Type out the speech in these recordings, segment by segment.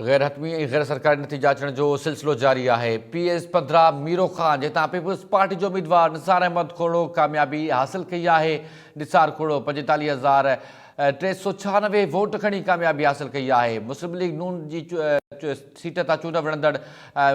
गैर हतमी गैर सरकारी नतीजा अचण जो सिलसिलो जारी है। PS15 मीरो खान जितां पीपल्स पार्टी जो उम्मीदवार निसार अहमद खोड़ो कामयाबी हासिल की है। निसार खोड़ो 45,396 वोट खणी कामयाबी हासिल की है। मुस्लिम लीग नून की सीट तां चूंड विढ़ंदड़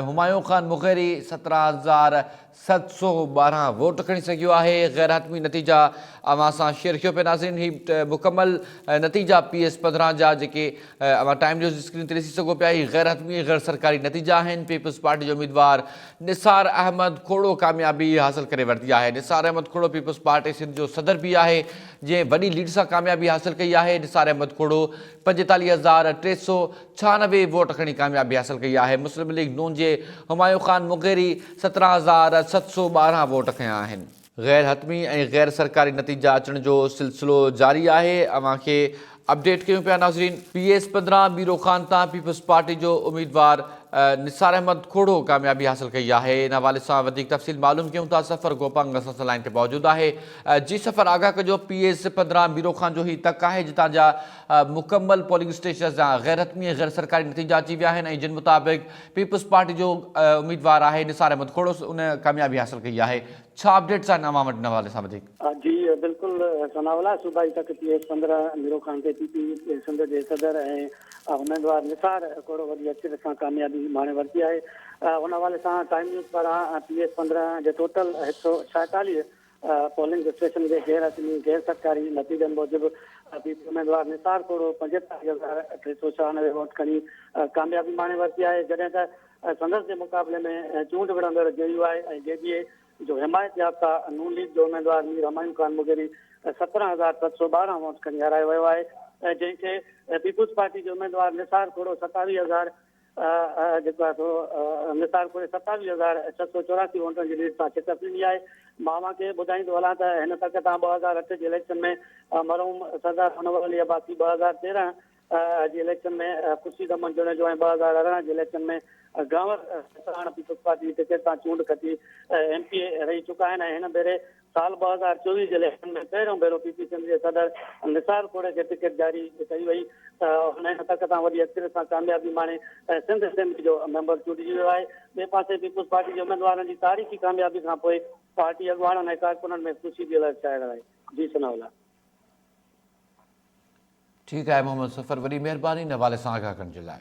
हुमायूं खान मुग़ैरी 17,712 वोट खणी सघियो है। गैर हतमी नतीजा अवां सां शेयर कयो पे नाज़रीन। ही मुकम्मल नतीजा PS15 जा जेके अवां टाइम न्यूज़ स्क्रीन ते ॾिसी सघो पिया। ही गैर हतमी गैर सरकारी नतीजा आहिनि। पीपल्स पार्टी जो उम्मीदवार निसार अहमद खोड़ो कामयाबी हासिल करे वरिती है। निसार अहमद खोड़ो पीपल्स पार्टी सिंध जो सदर भी है, जंहिं वॾी लीड सां कामयाबी हासिल कई है। निसार अहमद खोड़ो 45,396 वोट खणी कामयाबी हासिल की है। मुस्लिम लीग नून जे हुमायूं खान मुग़ैरी 17,712 वोट खया आहिनि। गैर हतमी ऐं गैर सरकारी नतीजा अचण जो सिलसिलो जारी है। अवां खे अपडेट कयूं पिया नाज़रीन। PS15 मीरो खान तां पीपल्स पार्टी जो उम्मीदवार निसार अहमद खोड़ो कामयाबी हासिल की है। इन हवाले से वधीक तफ़सील मालूम कयूं था। सफ़र गोपांग असां सां लाइन ते मौजूद है। जी सफ़र आगाह कजो। PS15 मीरो खान जो ही तक है जितां जा मुकम्मल पोलिंग स्टेशन गैर हतमी गैर सरकारी नतीजा अची विया आहिनि, जिन मुताबिक पीपल्स पार्टी जो उम्मीदवार है निसार अहमद खोड़ो उन कामयाबी हासिल की है। छा अपडेट्स आहिनि अवां वटि इन हवाले सां वधीक? जी बिल्कुल सनावला सूबाई तक PS15 मीरो खान के PP सिंध के सदर उम्मीदवार निसार खोड़ो वही अच्छे सां कामयाबी माणे वरिती है। उन हवाले से टाइम न्यूज़ पारां PS15 के टोटल 147 पोलिंग स्टेशन के गैर हतमी गैर सरकारी नतीजन मूजिब उम्मीदवार निसार खोड़ो 45,396 वोट खणी कामयाबी माणे वरिती है। जैसे त संदस के मुकाबले में चूंड विढ़ंदड़ JUI और JBA जो हिमायत याफ्ता नून लीग जो उम्मीदवार मीर हुमायूं खान मुग़ैरी 17,712 वोट खणी हारायो वियो है। जैसे पीपल्स पार्टी जो उम्मीदवार निसार खोड़ो 27,000 निसार खोड़े 27,684 वोटन की लीड सां शिकस्त ॾिनी है। मां के ॿुधाईंदो हलां त हिन तक तां 2008 के इलेक्शन में मरहूम सरदार अनवर अली अब्बासी 2013 जी इलेक्शन में खुर्शीद अहमद जुने जो 2018 जी इलेक्शन में गांवर पीपल्स पार्टी टिकट तां चूंड खटी MP रही चुका है। हिन भेरे साल 2024 के इलेक्शन में पहिरियों भेरो PP सिंध के सदर निसार खोड़े के टिकट जारी कई वही। हिन तक तां वॾी अक्सर सां कामयाबी माणे सिंध असेंबली जो मेंबर चूंडिजी वियो आहे। ॿिए पासे पीपल्स पार्टी के उम्मीदवारनि की तारीख़ी कामयाबी खां पोइ पार्टी अॻुवाणनि ऐं कारकुननि में ख़ुशी जी लहर छाइण आहे। जी सनावला। ठीक है मोहम्मद सफ़र, वॾी महिरबानी इन हवाले सां आगाह करण जे लाइ।